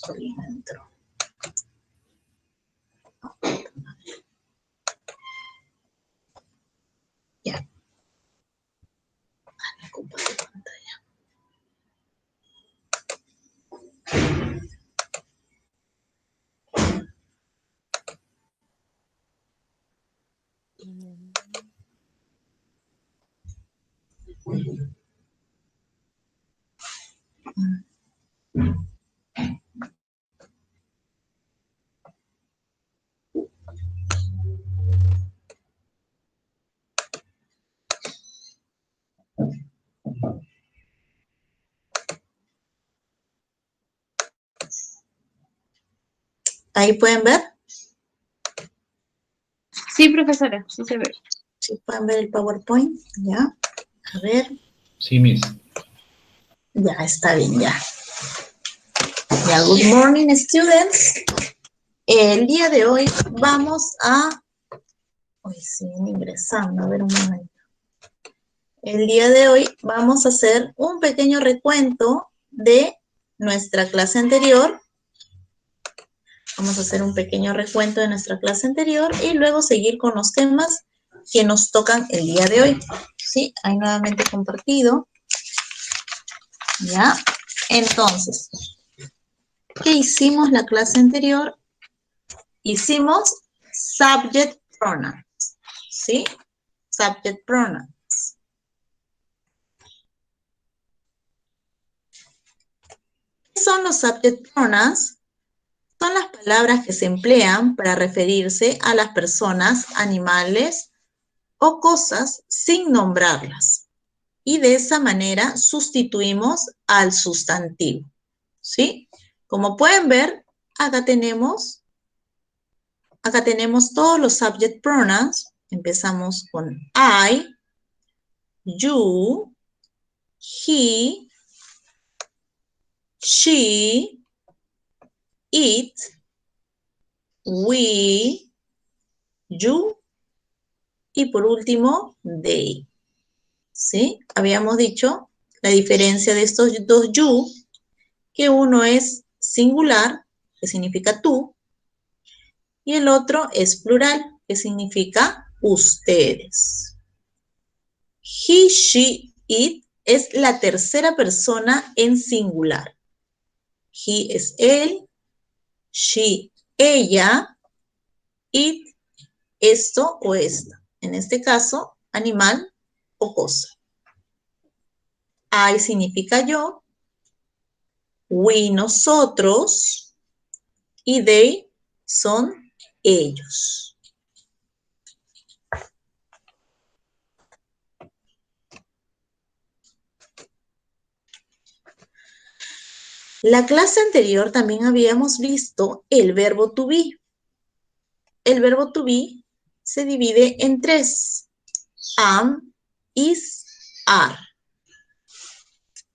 justo alguien entró. Ya. Me ocupa la pantalla. ¿Ahí pueden ver? Sí, profesora, sí se ve. ¿Sí pueden ver el PowerPoint? Ya. A ver. Sí, Miss. Ya, está bien, ya. Ya, good morning, students. El día de hoy vamos a... Hoy siguen ingresando, a ver un momento. El día de hoy vamos a hacer un pequeño recuento de nuestra clase anterior. Vamos a hacer un pequeño recuento de nuestra clase anterior y luego seguir con los temas que nos tocan el día de hoy. Sí, ahí nuevamente compartido. ¿Ya? Entonces, ¿qué hicimos la clase anterior? Hicimos subject pronouns. ¿Sí? Subject pronouns. ¿Qué son los subject pronouns? Son las palabras que se emplean para referirse a las personas, animales o cosas sin nombrarlas. Y de esa manera sustituimos al sustantivo. ¿Sí? Como pueden ver, acá tenemos todos los subject pronouns. Empezamos con I, you, he, she, it, we, you y por último, they. ¿Sí? Habíamos dicho la diferencia de estos dos you, que uno es singular, que significa tú, y el otro es plural, que significa ustedes. He, she, it es la tercera persona en singular. He es él, she, ella, it, esto o esta. En este caso, animal o cosa. I significa yo, we, nosotros, y they son ellos. La clase anterior también habíamos visto el verbo to be. El verbo to be se divide en tres. Am, is, are.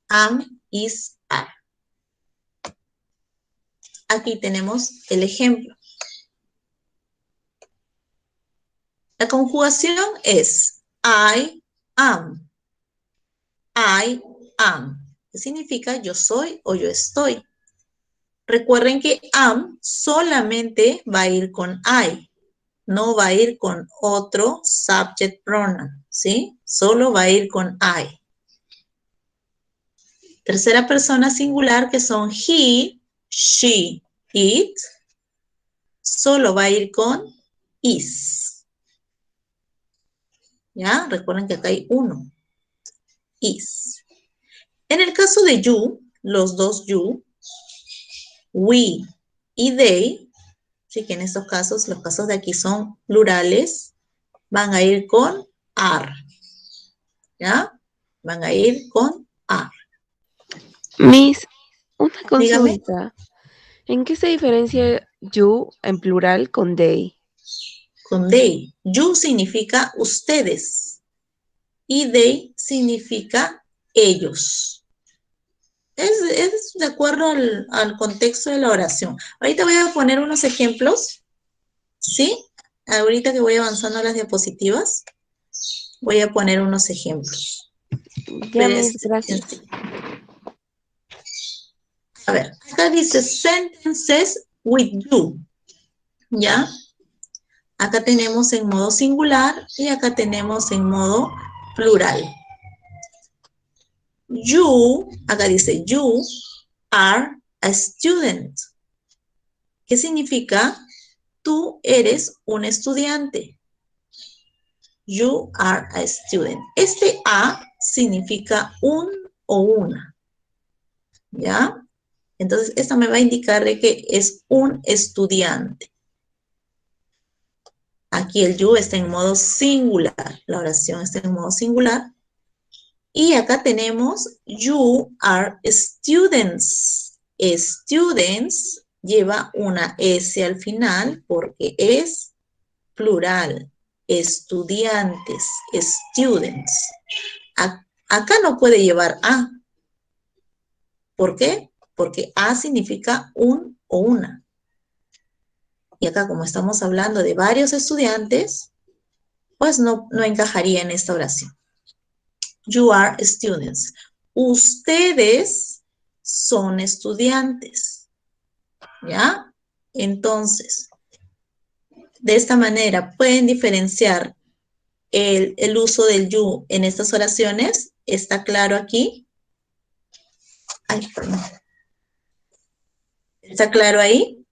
Am, is, are. Aquí tenemos el ejemplo. La conjugación es I am. I am. ¿Qué significa yo soy o yo estoy? Recuerden que am solamente va a ir con I. No va a ir con otro subject pronoun, ¿sí? Solo va a ir con I. Tercera persona singular que son he, she, it. Solo va a ir con is. ¿Ya? Recuerden que acá hay uno. Is. En el caso de you, los dos you, we y they, sí que en estos casos, los casos de aquí son plurales, van a ir con are. ¿Ya? Van a ir con are. Miss, una Dígame. consulta. ¿En qué se diferencia you en plural con they? Con they. You significa ustedes y they significa ellos. Es de acuerdo al contexto de la oración. Ahorita voy a poner unos ejemplos, ¿sí? Ahorita que voy avanzando las diapositivas, voy a poner unos ejemplos. Ya, Miss, gracias. A ver, Acá dice sentences with you, ¿ya? Acá tenemos en modo singular y acá tenemos en modo plural. You, acá dice you are a student. ¿Qué significa? Tú eres un estudiante. You are a student. Este a significa un o una, ¿ya? Entonces, esta me va a indicar de que es un estudiante. Aquí el you está en modo singular. La oración está en modo singular. Y acá tenemos you are students. Students lleva una S al final porque es plural. Estudiantes, students. Acá no puede llevar a. ¿Por qué? Porque a significa un o una. Y acá como estamos hablando de varios estudiantes, pues no encajaría en esta oración. You are students. Ustedes son estudiantes. ¿Ya? Entonces, de esta manera pueden diferenciar el uso del you en estas oraciones. ¿Está claro aquí? Ay, perdón. ¿Está claro ahí?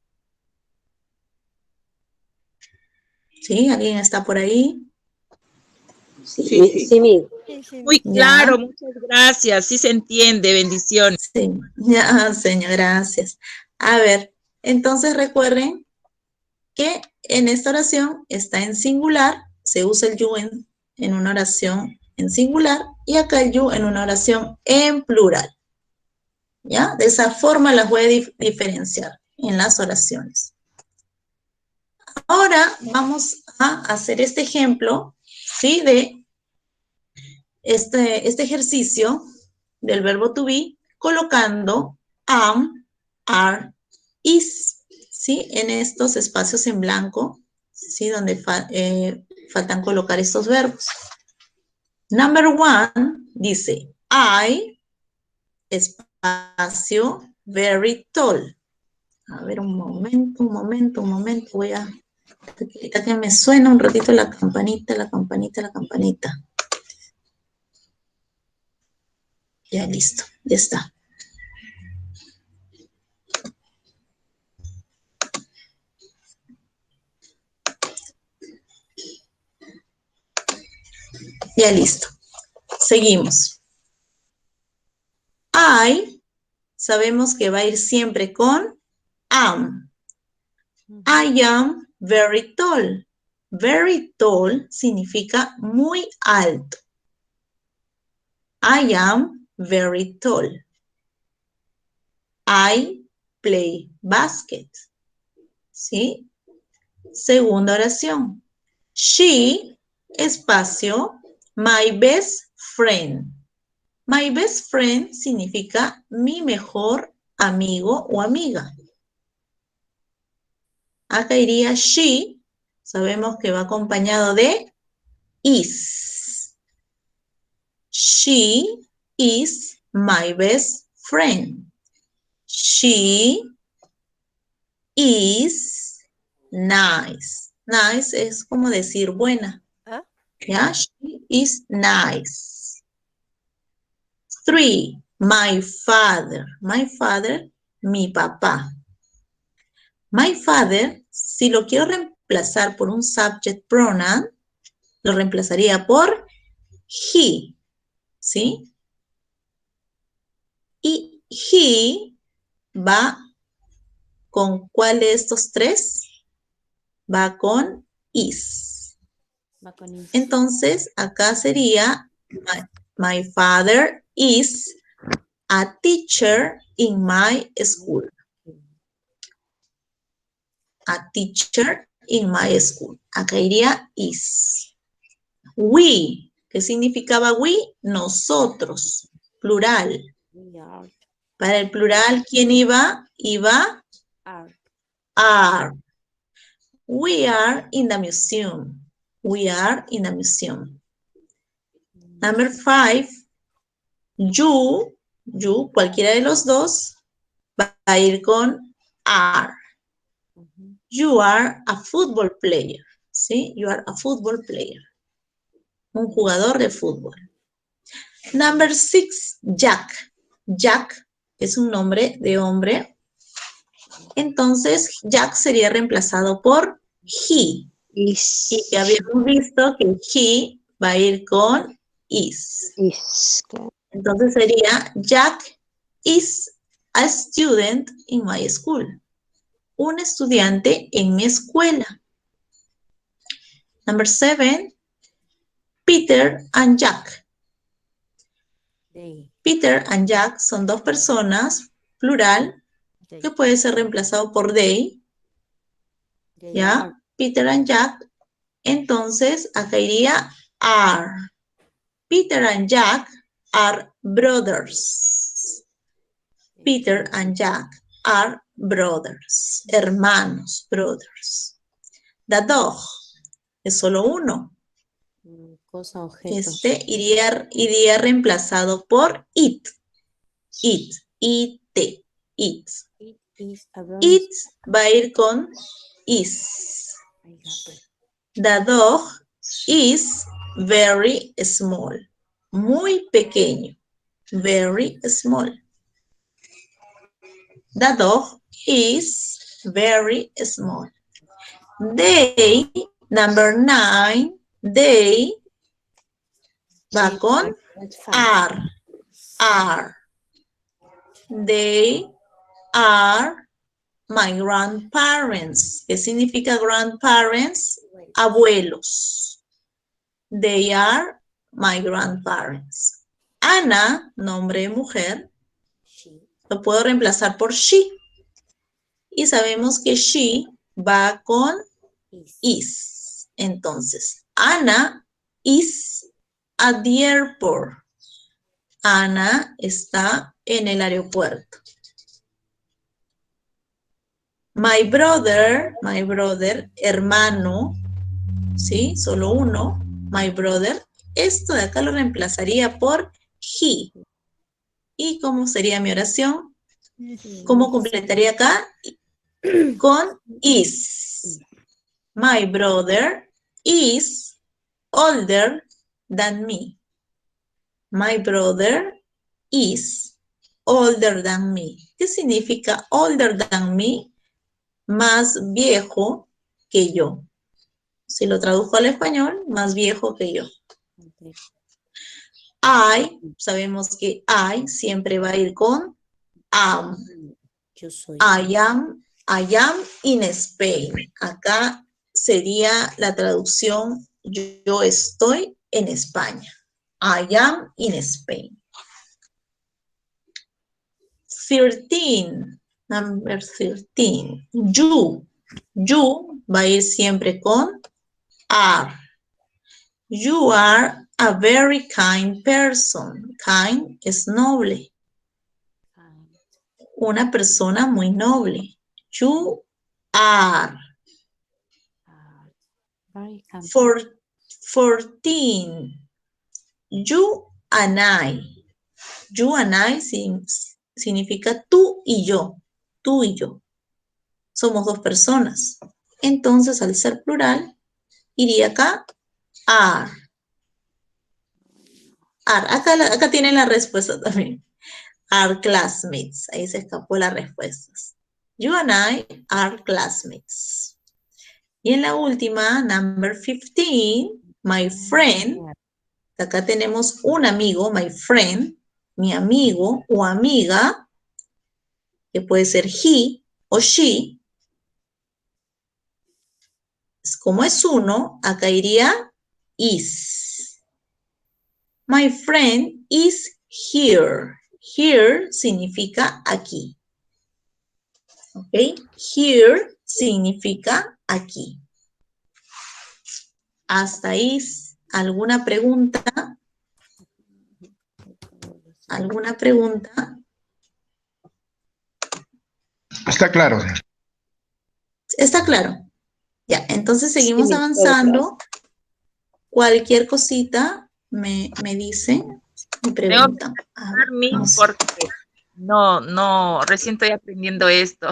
¿Sí? ¿Alguien está por ahí? Sí, mi. Muy claro, muchas gracias. Sí se entiende, bendiciones. Sí, ya, señor, gracias. A ver, entonces recuerden que en esta oración está en singular, se usa el you en una oración en singular y acá el you en una oración en plural. ¿Ya? De esa forma las voy a diferenciar en las oraciones. Ahora vamos a hacer este ejemplo, ¿sí? De este ejercicio del verbo to be colocando am, are, is, ¿sí? En estos espacios en blanco, ¿sí? Donde faltan colocar estos verbos. Number 1 dice, I, espacio, very tall. A ver, un momento. Voy a... que me suena un ratito la campanita. Ya, listo, ya está. Ya, listo. Seguimos. I, sabemos que va a ir siempre con am. I am very tall. Very tall significa muy alto. I am very tall. I play basket. ¿Sí? Segunda oración. She, espacio, my best friend. My best friend significa mi mejor amigo o amiga. Acá iría she, sabemos que va acompañado de is. She is my best friend. She is nice. Nice es como decir buena. ¿Ya? She is nice. 3, my father. My father, mi papá. My father, si lo quiero reemplazar por un subject pronoun, lo reemplazaría por he, ¿sí? Y he va con ¿cuál de estos tres? Va con is. Entonces, acá sería my father is a teacher in my school. A teacher in my school. Acá iría is. We. ¿Qué significaba we? Nosotros. Plural. Para el plural, ¿quién iba? Iba are. We are in the museum. We are in the museum. Number 5. You, cualquiera de los dos, va a ir con are. You are a football player. ¿Sí? You are a football player. Un jugador de fútbol. Number 6, Jack. Jack es un nombre de hombre. Entonces, Jack sería reemplazado por he. Y que habíamos visto que he va a ir con is. Entonces sería Jack is a student in my school. Un estudiante en mi escuela. Number 7, Peter and Jack. Peter and Jack son dos personas, plural, que puede ser reemplazado por they. ¿Ya? Peter and Jack. Entonces, acá iría are. Peter and Jack are brothers. Peter and Jack are brothers. Hermanos, brothers. The dog es solo uno. Cosa, objeto. Este iría reemplazado por it. It. It. It. It va a ir con is. The dog is very small. Muy pequeño. Very small. The dog is very small. They, number 9, they va con are. Are. They are my grandparents. ¿Qué significa grandparents? Abuelos. They are my grandparents. Ana, nombre de mujer, lo puedo reemplazar por she. Y sabemos que she va con is. Entonces, Ana is at the airport. Ana está en el aeropuerto. My brother, hermano, ¿sí? Solo uno. My brother. Esto de acá lo reemplazaría por he. ¿Y cómo sería mi oración? ¿Cómo completaría acá? Con is. My brother is older than me. My brother is older than me. ¿Qué significa older than me? Más viejo que yo. Si lo traduzco al español, más viejo que yo. I, sabemos que I siempre va a ir con am. Yo soy. I am in Spain. Acá sería la traducción, yo estoy en España. I am in Spain. 13, number 13. You va a ir siempre con are. You are a very kind person. Kind es noble. Una persona muy noble. You are. 14. You and I. You and I significa tú y yo. Tú y yo. Somos dos personas. Entonces, al ser plural, iría acá are. Are. Acá tienen la respuesta también. Are classmates. Ahí se escapó las respuestas. You and I are classmates. Y en la última, number 15, my friend. Acá tenemos un amigo, my friend, mi amigo o amiga, que puede ser he o she. Como es uno, acá iría is. My friend is here. Here significa aquí. ¿Ok? Here significa aquí. Hasta ahí, ¿alguna pregunta? ¿Alguna pregunta? Está claro. ¿Está claro? Ya, entonces seguimos Sí, avanzando. Cualquier cosita me dicen, me preguntan. A ver, Porque No, recién estoy aprendiendo esto.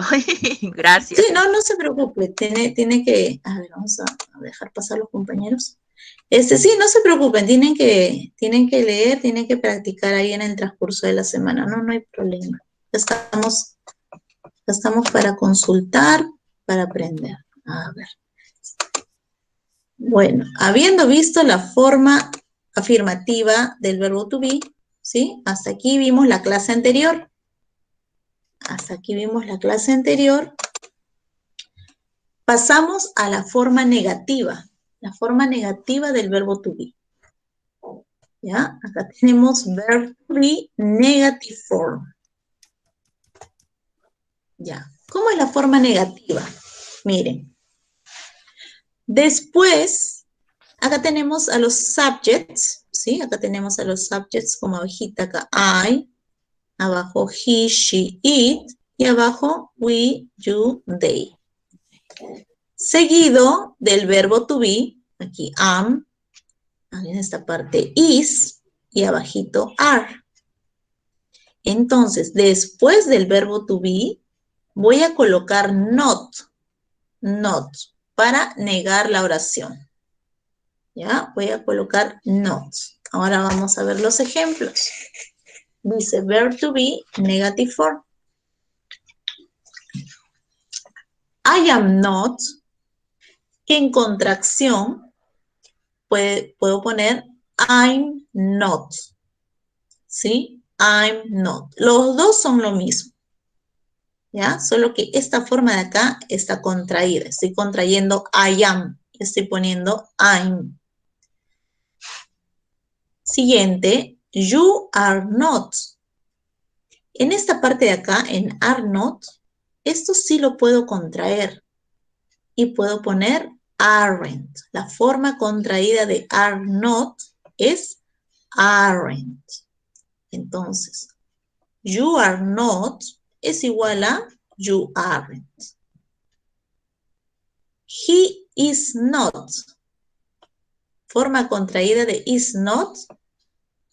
Gracias. Sí, no se preocupe, tiene que, a ver, vamos a dejar pasar los compañeros. Sí, no se preocupen, tienen que leer, tienen que practicar ahí en el transcurso de la semana, no hay problema. Estamos para consultar, para aprender. A ver. Bueno, habiendo visto la forma afirmativa del verbo to be, ¿sí? Hasta aquí vimos la clase anterior. Pasamos a la forma negativa del verbo to be. ¿Ya? Acá tenemos verb to be negative form. Ya. ¿Cómo es la forma negativa? Miren. Después, acá tenemos a los subjects, ¿sí? Acá tenemos a los subjects como abejita acá, I, abajo he, she, it, y abajo we, you, they. Seguido del verbo to be, aquí am, en esta parte is, y abajito are. Entonces, después del verbo to be, voy a colocar not, para negar la oración. ¿Ya? Voy a colocar not. Ahora vamos a ver los ejemplos. Dice verb to be, negative form. I am not, que en contracción puedo poner I'm not. ¿Sí? I'm not. Los dos son lo mismo. ¿Ya? Solo que esta forma de acá está contraída. Estoy contrayendo I am. Estoy poniendo I'm. Siguiente, you are not. En esta parte de acá, en are not, esto sí lo puedo contraer. Y puedo poner aren't. La forma contraída de are not es aren't. Entonces, you are not es igual a you aren't. He is not. Forma contraída de is not,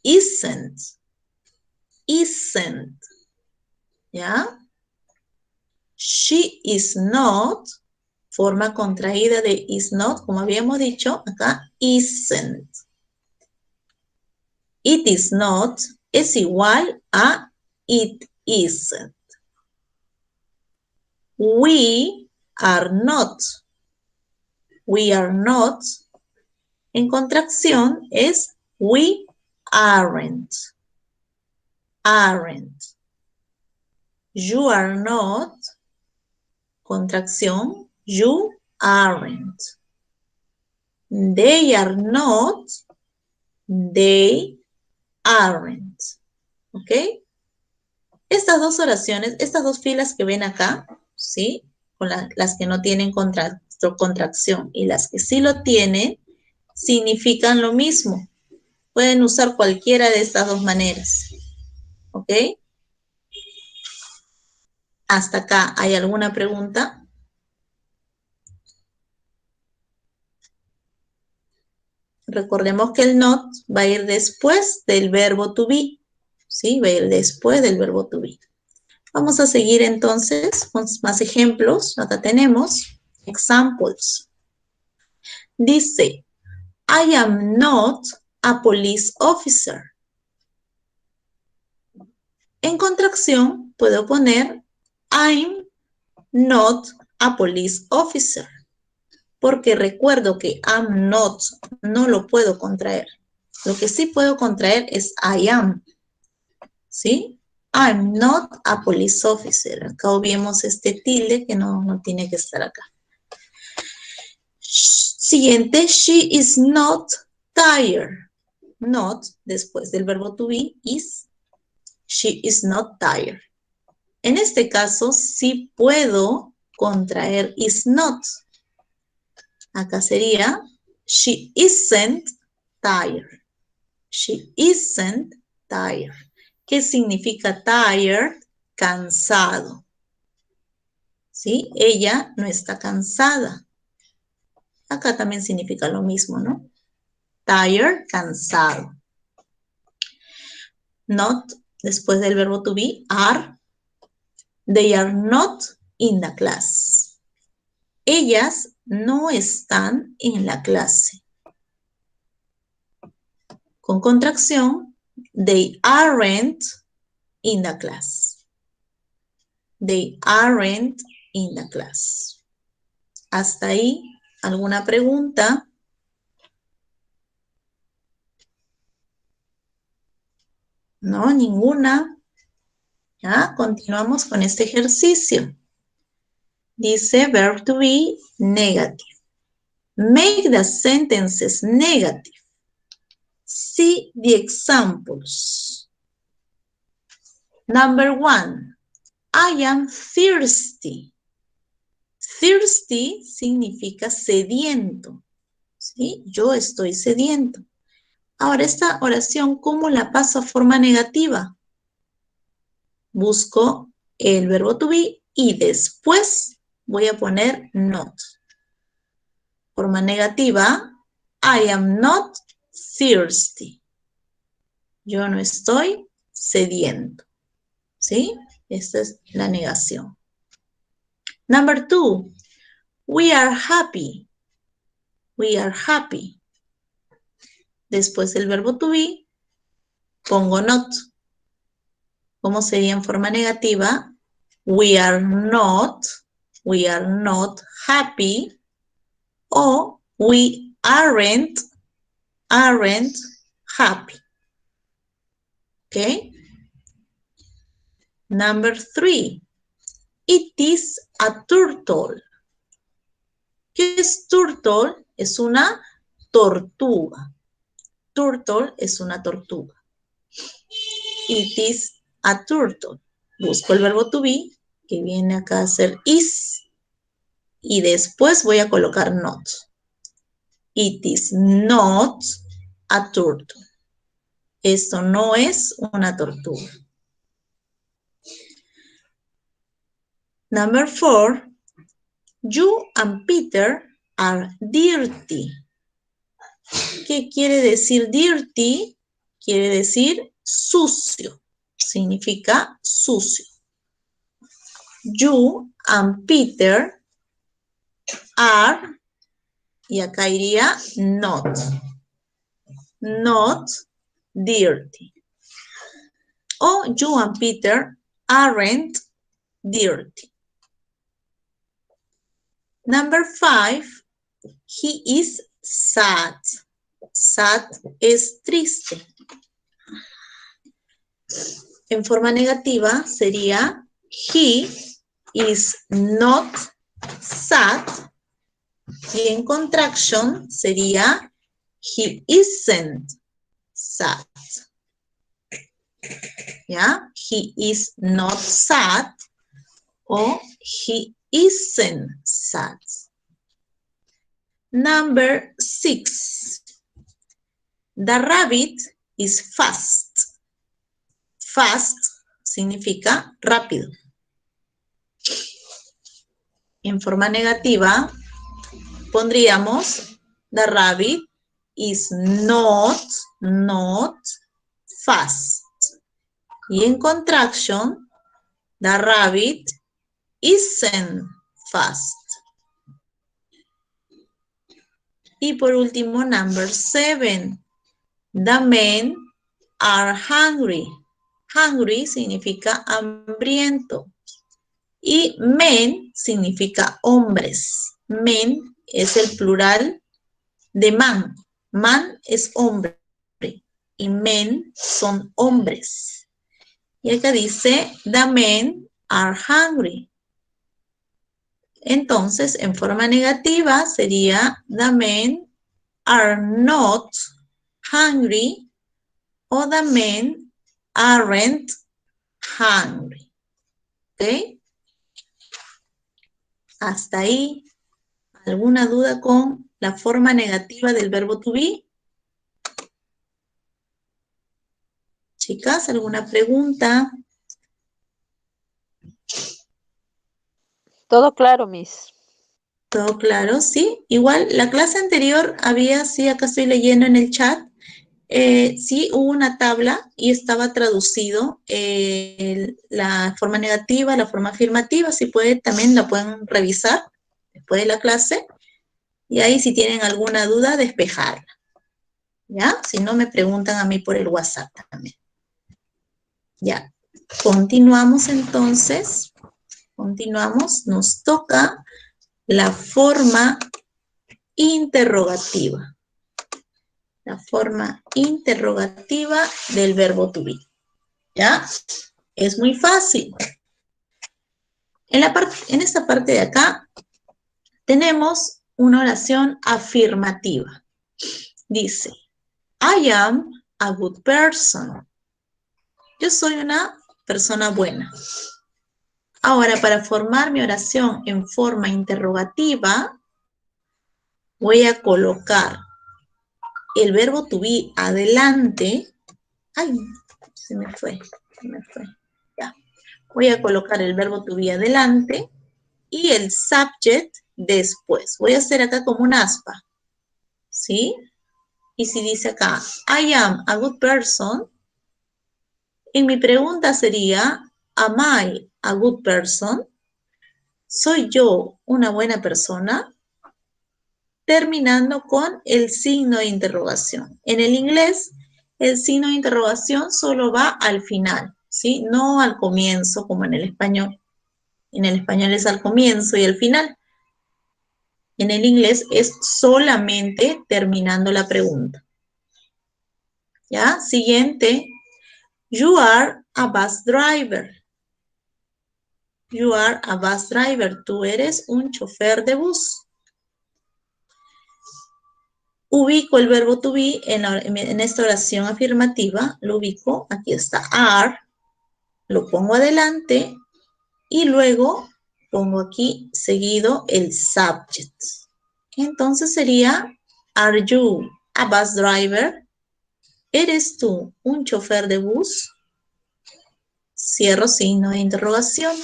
isn't. Isn't. ¿Ya? She is not. Forma contraída de is not, como habíamos dicho, acá, isn't. It is not es igual a it isn't. We are not. We are not. En contracción es we aren't. Aren't. You are not. Contracción, you aren't. They are not. They aren't. ¿Ok? Estas dos oraciones, estas dos filas que ven acá, ¿sí? Con las que no tienen contracción y las que sí lo tienen, significan lo mismo. Pueden usar cualquiera de estas dos maneras. ¿Ok? Hasta acá, ¿hay alguna pregunta? Recordemos que el not va a ir después del verbo to be. ¿Sí? Va a ir después del verbo to be. Vamos a seguir entonces con más ejemplos. Acá tenemos examples. Dice, I am not a police officer. En contracción puedo poner I'm not a police officer. Porque recuerdo que I'm not no lo puedo contraer. Lo que sí puedo contraer es I am. ¿Sí? I'm not a police officer. Acá obviemos este tilde que no tiene que estar acá. Siguiente, she is not tired. Not, después del verbo to be, is. She is not tired. En este caso, sí puedo contraer is not. Acá sería, she isn't tired. She isn't tired. ¿Qué significa tired? Cansado. ¿Sí? Ella no está cansada. Acá también significa lo mismo, ¿no? Tired, cansado. Not después del verbo to be, are. They are not in the class. Ellas no están en la clase. Con contracción, they aren't in the class. They aren't in the class. Hasta ahí, ¿alguna pregunta? No, ninguna. Ya, continuamos con este ejercicio. Dice verb to be negative. Make the sentences negative. See the examples. Number 1. I am thirsty. Thirsty significa sediento. ¿Sí? Yo estoy sediento. Ahora, esta oración, ¿cómo la paso a forma negativa? Busco el verbo to be y después voy a poner not. Forma negativa, I am not thirsty. Yo no estoy sediento. ¿Sí? Esta es la negación. Number 2, we are happy. We are happy. Después del verbo to be, pongo not. ¿Cómo sería en forma negativa? We are not happy. O we aren't happy. Okay? Number 3. It is a turtle. ¿Qué es turtle? Es una tortuga. Turtle es una tortuga. It is a turtle. Busco el verbo to be, que viene acá a ser is, y después voy a colocar not. It is not a turtle. Esto no es una tortuga. Number 4. You and Peter are dirty. ¿Qué quiere decir dirty? Quiere decir sucio. Significa sucio. You and Peter are, y acá iría not dirty. O you and Peter aren't dirty. Number 5, he is sad. Sad es triste. En forma negativa sería he is not sad. Y en contraction sería he isn't sad. ¿Ya? He is not sad o he isn't sad. Number 6. The rabbit is fast. Fast significa rápido. En forma negativa pondríamos the rabbit is not fast. Y en contraction, the rabbit isn't fast. Y por último, number 7. The men are hungry. Hungry significa hambriento. Y men significa hombres. Men es el plural de man. Man es hombre. Y men son hombres. Y acá dice, the men are hungry. Entonces, en forma negativa sería, the men are not hungry o the men aren't hungry. ¿Ok? Hasta ahí. ¿Alguna duda con la forma negativa del verbo to be? Chicas, ¿alguna pregunta? Todo claro, Miss. ¿Todo claro? Sí. Igual, la clase anterior había, sí, acá estoy leyendo en el chat, sí hubo una tabla y estaba traducido la forma negativa, la forma afirmativa. Si puede, también la pueden revisar después de la clase. Y ahí si tienen alguna duda, despejarla. ¿Ya? Si no, me preguntan a mí por el WhatsApp también. Ya. Continuamos entonces. Continuamos. Nos toca la forma interrogativa. La forma interrogativa del verbo to be. ¿Ya? Es muy fácil. En esta parte de acá tenemos una oración afirmativa. Dice, I am a good person. Yo soy una persona buena. Ahora, para formar mi oración en forma interrogativa, voy a colocar el verbo to be adelante. Ay, se me fue. Ya. Voy a colocar el verbo to be adelante y el subject después. Voy a hacer acá como un aspa. ¿Sí? Y si dice acá, I am a good person, en mi pregunta sería, am I a good person? ¿Soy yo una buena persona? Terminando con el signo de interrogación. En el inglés, el signo de interrogación solo va al final, ¿sí? No al comienzo como en el español. En el español es al comienzo y al final. En el inglés es solamente terminando la pregunta. ¿Ya? Siguiente. You are a bus driver. You are a bus driver. Tú eres un chofer de bus. Ubico el verbo to be en esta oración afirmativa. Lo ubico. Aquí está are. Lo pongo adelante. Y luego pongo aquí seguido el subject. Entonces sería, are you a bus driver? ¿Eres tú un chofer de bus? Cierro signo de interrogación.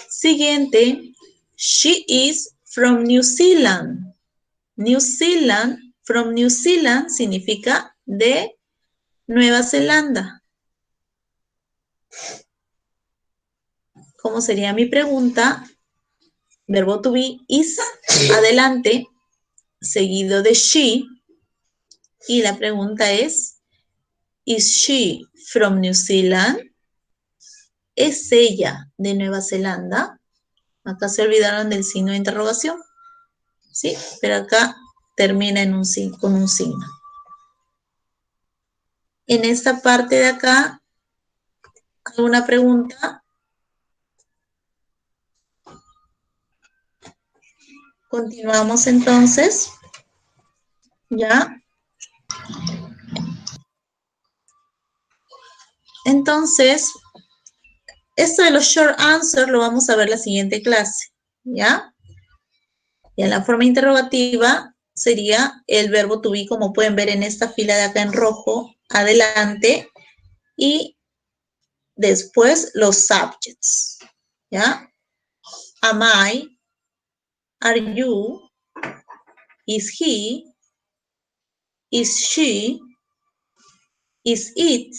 Siguiente, she is from New Zealand. New Zealand, from New Zealand significa de Nueva Zelanda. ¿Cómo sería mi pregunta? Verbo to be is adelante, seguido de she. Y la pregunta es, is she from New Zealand? ¿Es ella de Nueva Zelanda? Acá se olvidaron del signo de interrogación. ¿Sí? Pero acá termina en con un signo. En esta parte de acá, ¿alguna pregunta? Continuamos entonces. ¿Ya? Entonces, esto de los short answers lo vamos a ver la siguiente clase. ¿Ya? Y en la forma interrogativa sería el verbo to be, como pueden ver en esta fila de acá en rojo, adelante, y después los subjects. ¿Ya? Am I? Are you? Is he? Is she? Is it?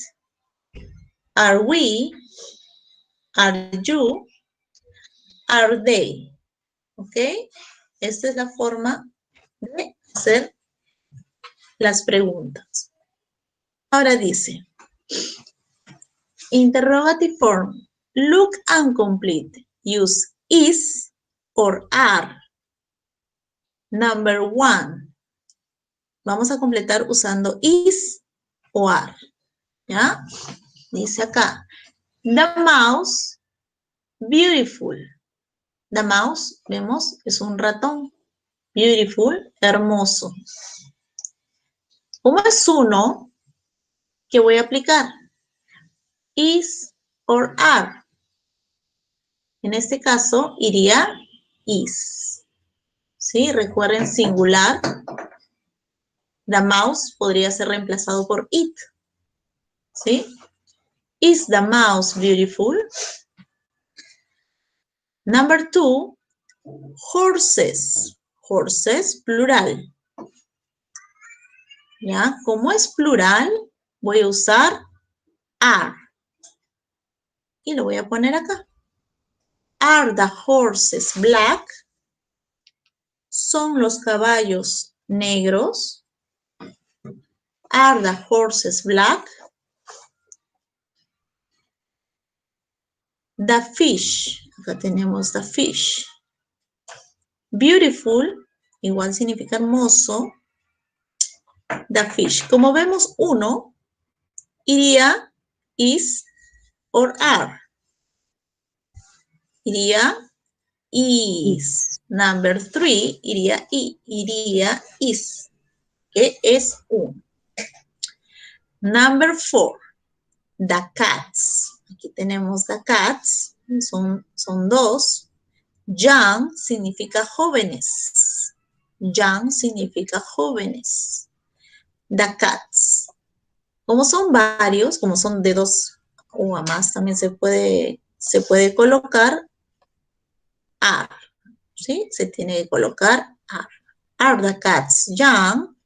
Are we? Are you? Are they? ¿Ok? Esta es la forma de hacer las preguntas. Ahora dice, interrogative form, look and complete. Use is or are. Number 1. Vamos a completar usando is o are. ¿Ya? Dice acá, the mouse, beautiful. The mouse, vemos, es un ratón. Beautiful, hermoso. Como es uno, ¿qué voy a aplicar? Is or are. En este caso, iría is. ¿Sí? Recuerden, singular. The mouse podría ser reemplazado por it. ¿Sí? Is the mouse beautiful? Number 2, horses. Horses, plural. ¿Ya? Como es plural, voy a usar are. Y lo voy a poner acá. Are the horses black? ¿Son los caballos negros? Are the horses black? The fish. Acá tenemos the fish. Beautiful, igual significa hermoso. The fish. Como vemos, uno iría is or are. Iría is. Number 3 iría is. Que es uno. Number 4. The cats. Aquí tenemos the cats. Son dos. Young significa jóvenes. Young significa jóvenes. The cats. Como son varios, como son de dos o a más, también se puede colocar are. ¿Sí? Se tiene que colocar are. Are the cats young?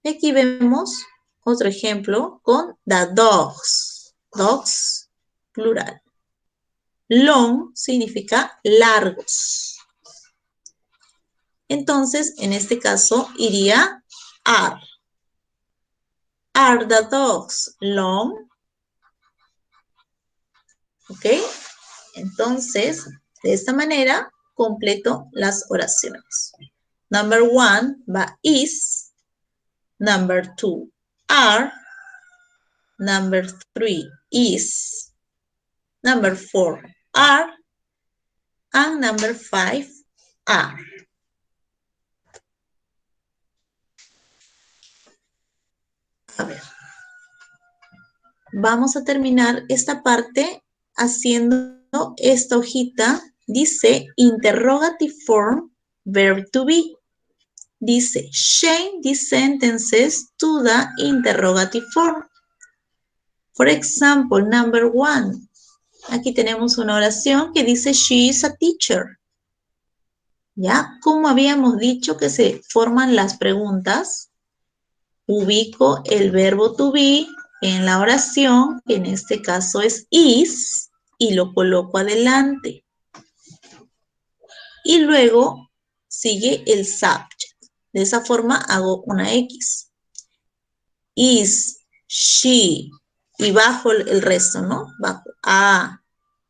Y aquí vemos otro ejemplo con the dogs. Dogs, plural. Long significa largos. Entonces, en este caso, iría are. Are the dogs long? ¿Ok? Entonces, de esta manera, completo las oraciones. Number 1 va is. Number 2, are. Number 3 is. Number 4, are. And number 5, are. A ver. Vamos a terminar esta parte haciendo esta hojita. Dice interrogative form, verb to be. Dice change these sentences to the interrogative form. For example, number 1. Aquí tenemos una oración que dice she is a teacher. ¿Ya? Como habíamos dicho que se forman las preguntas, ubico el verbo to be en la oración, que en este caso es is, y lo coloco adelante. Y luego sigue el subject. De esa forma hago una X. Is, she, y bajo el resto, ¿no? Bajo a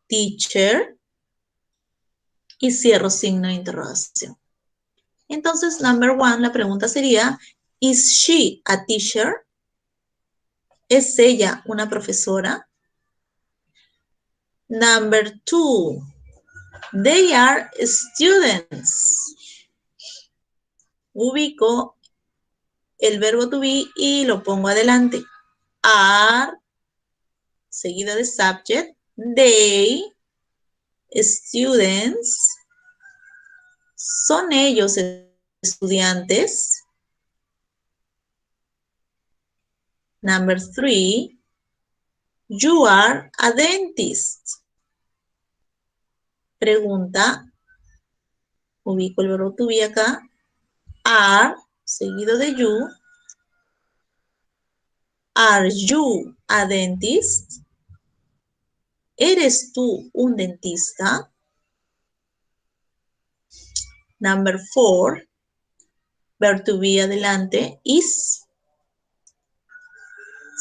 teacher y cierro signo de interrogación. Entonces, number 1, la pregunta sería, is she a teacher? ¿Es ella una profesora? Number 2, they are students. Ubico el verbo to be y lo pongo adelante. Are, seguido de subject, they, students, ¿son ellos estudiantes? Number 3, you are a dentist. Pregunta, ubico el verbo to be acá, are, seguido de you. Are you a dentist? ¿Eres tú un dentista? Number 4, verb to be adelante, is.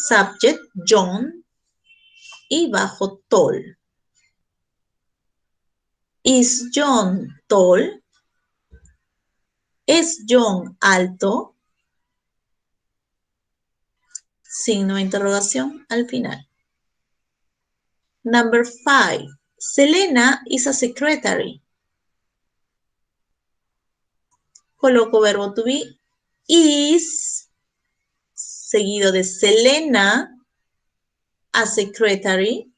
Subject, John, y bajo tall. Is John tall? ¿Es John alto? Signo de interrogación al final. Number 5, Selena is a secretary. Coloco verbo to be, is, seguido de Selena, a secretary.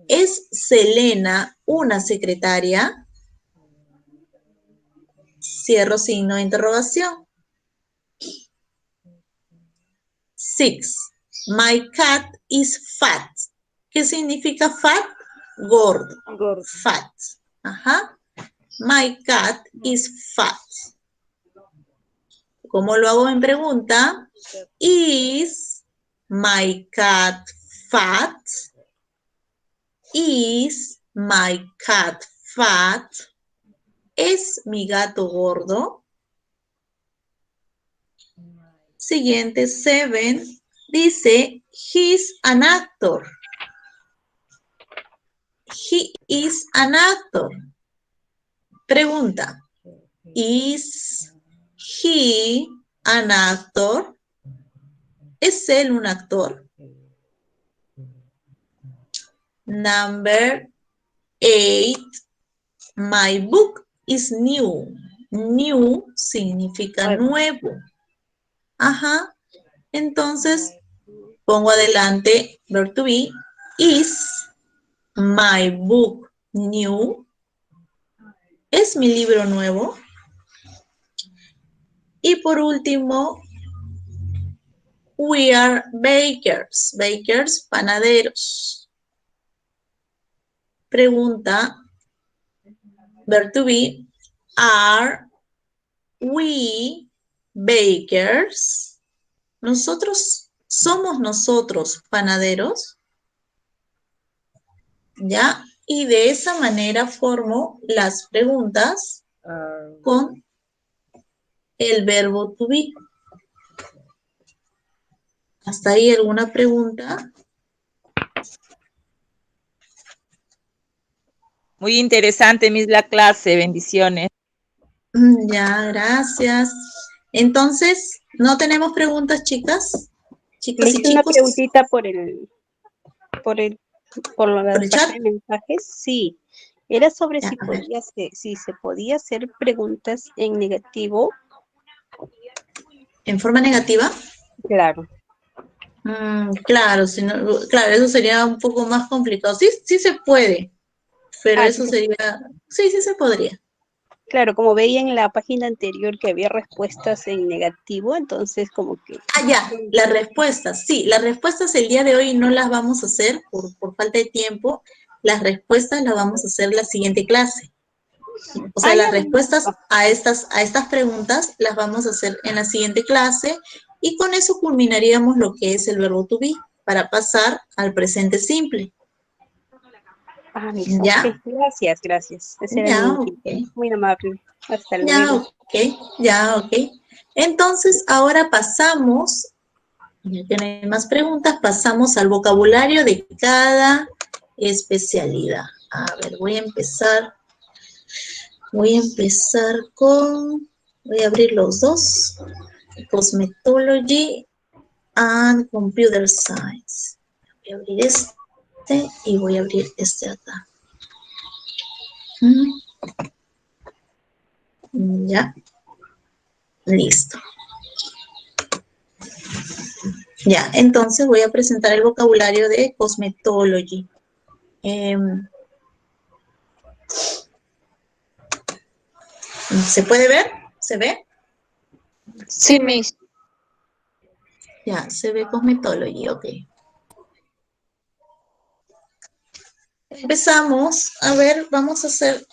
¿Es Selena una secretaria? Cierro signo de interrogación. 6. My cat is fat. ¿Qué significa fat? Gordo. Gordo. Fat. Ajá. My cat is fat. ¿Cómo lo hago en pregunta? Is my cat fat? Is my cat fat? ¿Es mi gato gordo? Siguiente, 7. Dice, he's an actor. He is an actor. Pregunta, is he an actor? ¿Es él un actor? Number 8. My book is new. New significa nuevo. Ajá. Entonces, pongo adelante verb to be. Is my book new? ¿Es mi libro nuevo? Y por último, we are bakers. Bakers, panaderos. Pregunta, verb to be, are we bakers? ¿Somos nosotros panaderos? ¿Ya? Y de esa manera formo las preguntas con el verbo to be. ¿Hasta ahí alguna pregunta? Muy interesante, Miss, la clase. Bendiciones. Ya, gracias. Entonces, ¿no tenemos preguntas, chicas? Chicas Le y hice una chicos. preguntita por la ¿Por el parte chat? de mensajes. Sí, era sobre Ya, si a ver. si se podía hacer preguntas en negativo. ¿En forma negativa? Claro. Claro, claro, eso sería un poco más complicado. Sí, sí se puede, pero eso Sí, sería, sí se podría. claro, como veía en la página anterior que había respuestas en negativo, entonces como que... Ya, las respuestas, sí, las respuestas el día de hoy no las vamos a hacer por falta de tiempo, las respuestas las vamos a hacer la siguiente clase. O sea, las respuestas a estas preguntas las vamos a hacer en la siguiente clase y con eso culminaríamos lo que es el verbo to be para pasar al presente simple. Listo. ¿Ya? Ok, gracias. Ese era Ya, mi ok. muy amable. Hasta Ya, luego. ok. Entonces, ahora pasamos, ya que no hay más preguntas, pasamos al vocabulario de cada especialidad. A ver, voy a empezar voy a abrir los dos, Cosmetology and Computer Science. Voy a abrir este y voy a abrir este acá. Ya, listo. Ya, entonces voy a presentar el vocabulario de Cosmetology. ¿Se puede ver? ¿Se ve? Sí, Miss. Ya, se ve Cosmetology, ok. Empezamos, a ver, vamos a hacer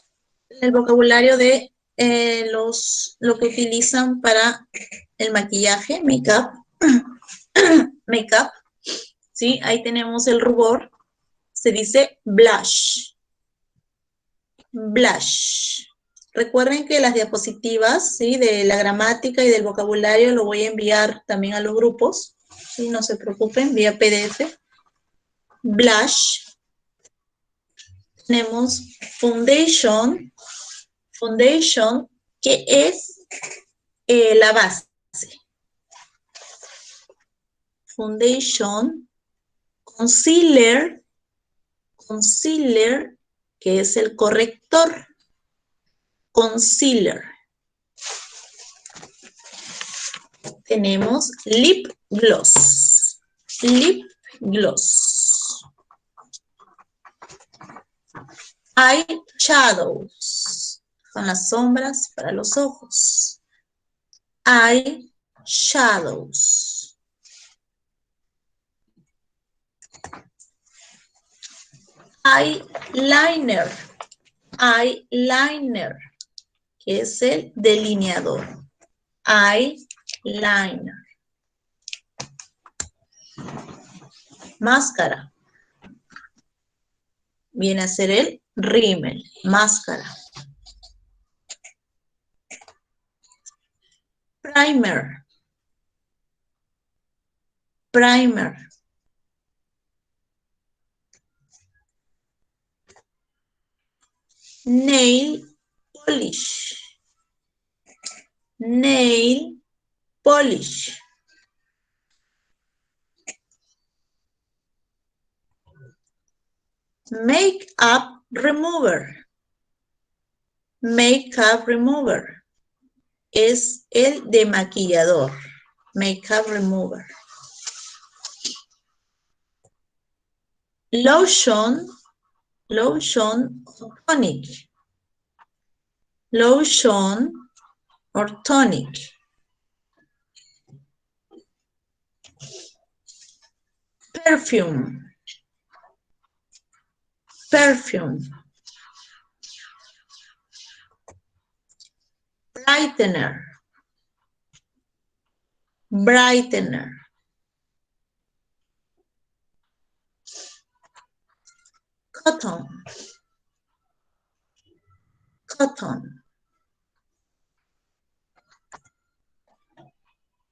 el vocabulario de lo que utilizan para el maquillaje, make-up. Make-up, ¿sí? Ahí tenemos el rubor, se dice blush. Blush. Recuerden que las diapositivas, ¿sí? De la gramática y del vocabulario lo voy a enviar también a los grupos, ¿sí? No se preocupen, vía PDF. Blush. Tenemos foundation. Foundation, que es la base. Foundation. Concealer. Concealer, que es el corrector. Concealer. Tenemos lip gloss. Lip gloss. Eyeshadows. Son las sombras para los ojos. Eyeshadows. Eyeliner. Eyeliner, que es el delineador. Eyeliner. Liner. Máscara. Viene a ser el rímel. Máscara. Primer. Primer. Nail polish. Nail polish. Makeup remover. Makeup remover. Es el demaquillador. Makeup remover. Lotion. Lotion or tonic. Lotion or tonic. Perfume. Perfume. Brightener. Brightener. Cotton. Cotton.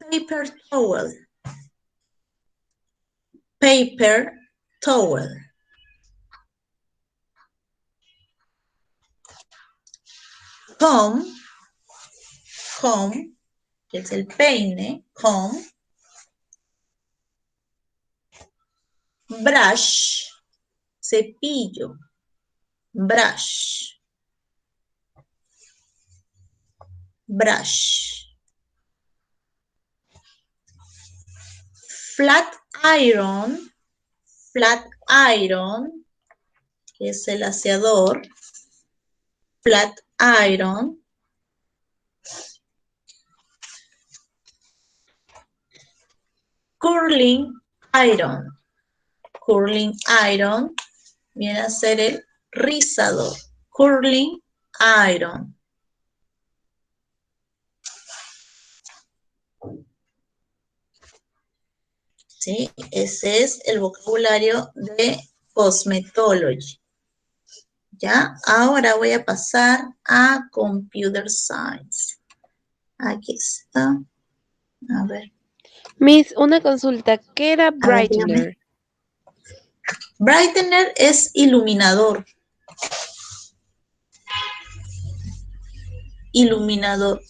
Paper towel. Paper towel. Comb. Comb. Es el peine. Comb. Brush. Cepillo. Brush. Brush. Flat iron. Flat iron. Que es el aseador. Flat iron. Curling iron. Curling iron viene a ser el rizador. Curling iron. ¿Sí? Ese es el vocabulario de cosmetology. ¿Ya? Ahora voy a pasar a computer science. Aquí está. A ver. Miss, una consulta. ¿Qué era ver, dígame. brightener? Brightener es iluminador. Iluminador.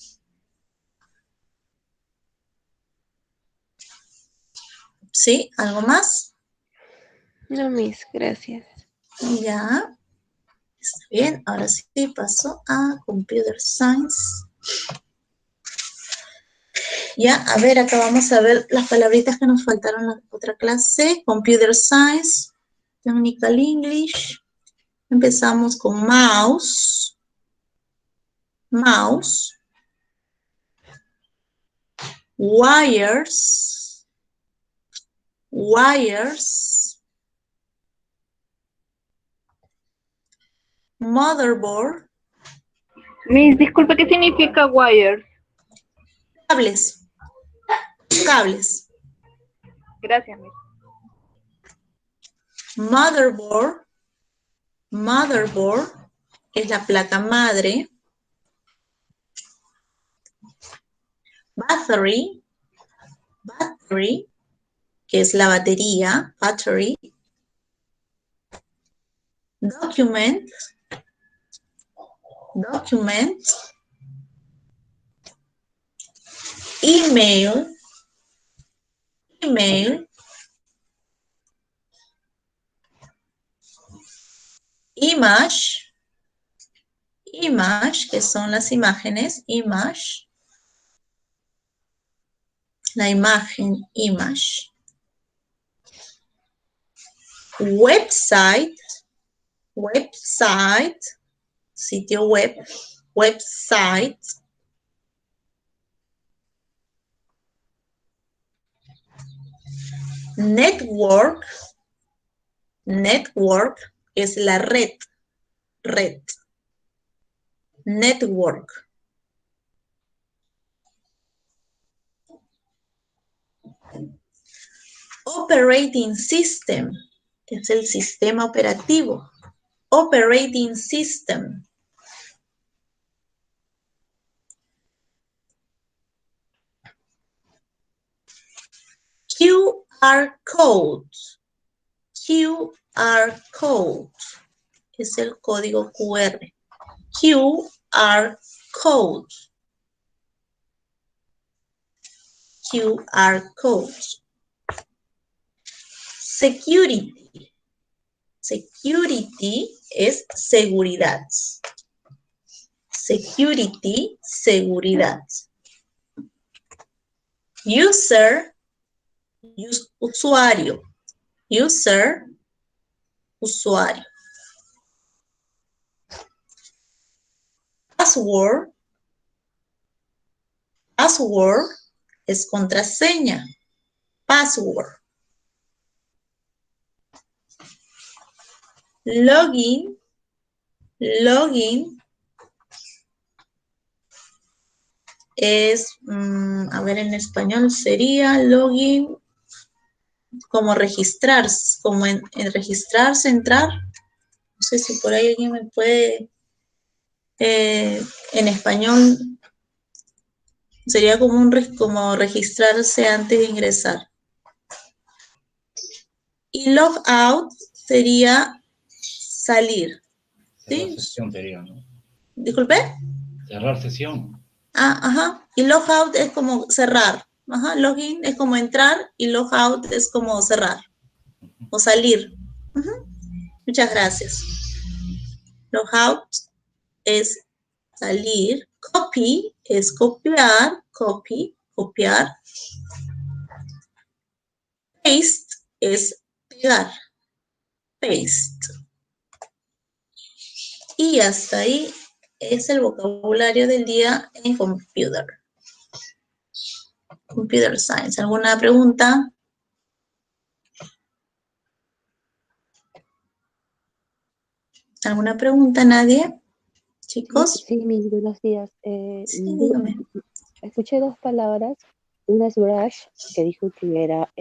¿Sí? ¿Algo más? No, Miss, gracias. Ya. Está bien. Ahora sí paso a computer science. Ya, a ver, acá vamos a ver las palabritas que nos faltaron en la otra clase. Computer Science, Technical English. Empezamos con mouse. Mouse. Wires. Wires. Motherboard. Miss, disculpe, ¿qué significa wire? Cables. Cables. Gracias, Miss. Motherboard. Motherboard es la placa madre. Battery. Battery, que es la batería. Battery. Document. Document. Email. Email. Image. Image, que son las imágenes. Image. La imagen, image. Website. Website. Sitio web. Website. Network. Network es la red. Red. Network. Operating system es el sistema operativo. Operating system. QR code. QR code es el código QR. QR code. QR code. Security. Security es seguridad. Security, seguridad. User, usuario. User, usuario. Password. Password es contraseña. Password. Login. Login es, a ver, en español sería login como registrarse, como en registrarse, entrar. No sé si por ahí alguien me puede, en español sería como, como registrarse antes de ingresar. Y log out sería salir. Cerrar ¿Sí? sesión sería, ¿no? ¿Disculpe? Cerrar sesión. Ah, ajá. Y log out es como cerrar. Ajá. Login es como entrar y log out es como cerrar o salir. Muchas gracias. Log out es salir. Copy es copiar. Copy, copiar. Paste es pegar. Paste. Y hasta ahí es el vocabulario del día en computer. Computer Science. ¿Alguna pregunta? ¿Alguna pregunta, nadie? Chicos. Sí, mis buenos días. Sí, dígame. Escuché dos palabras. Una es brush, que dijo que era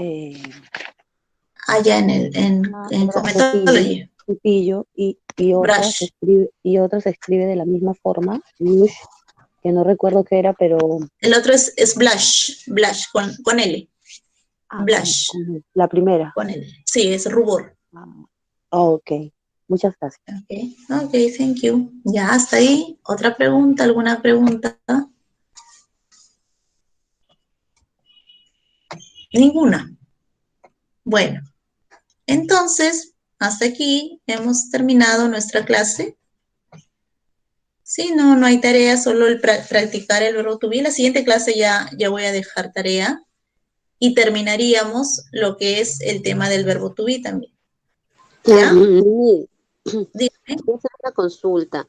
Allá en Cometology. cepillo, y otra Brush. otra se escribe de la misma forma, brush, que no recuerdo qué era, pero El otro es blush. Blush con L. Blush. con la primera. Con L. Sí, es rubor. Ok, muchas gracias. Ok, thank you. Ya, hasta ahí. ¿Otra pregunta? ¿Alguna pregunta? Ninguna. Bueno, entonces, hasta aquí hemos terminado nuestra clase. Sí, no hay tarea, solo el practicar el verbo to be. La siguiente clase ya voy a dejar tarea y terminaríamos lo que es el tema del verbo to be también. ¿Ya? Voy a hacer una consulta.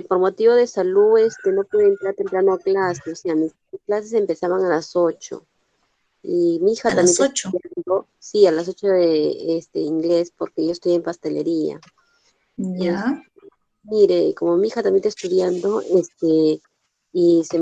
Por motivo de salud, no pude entrar temprano a clase, o sea, mis clases empezaban a las 8. Y mi hija también está estudiando, sí, a las 8 de inglés, porque yo estoy en pastelería. Ya. Mire, como mi hija también está estudiando, y se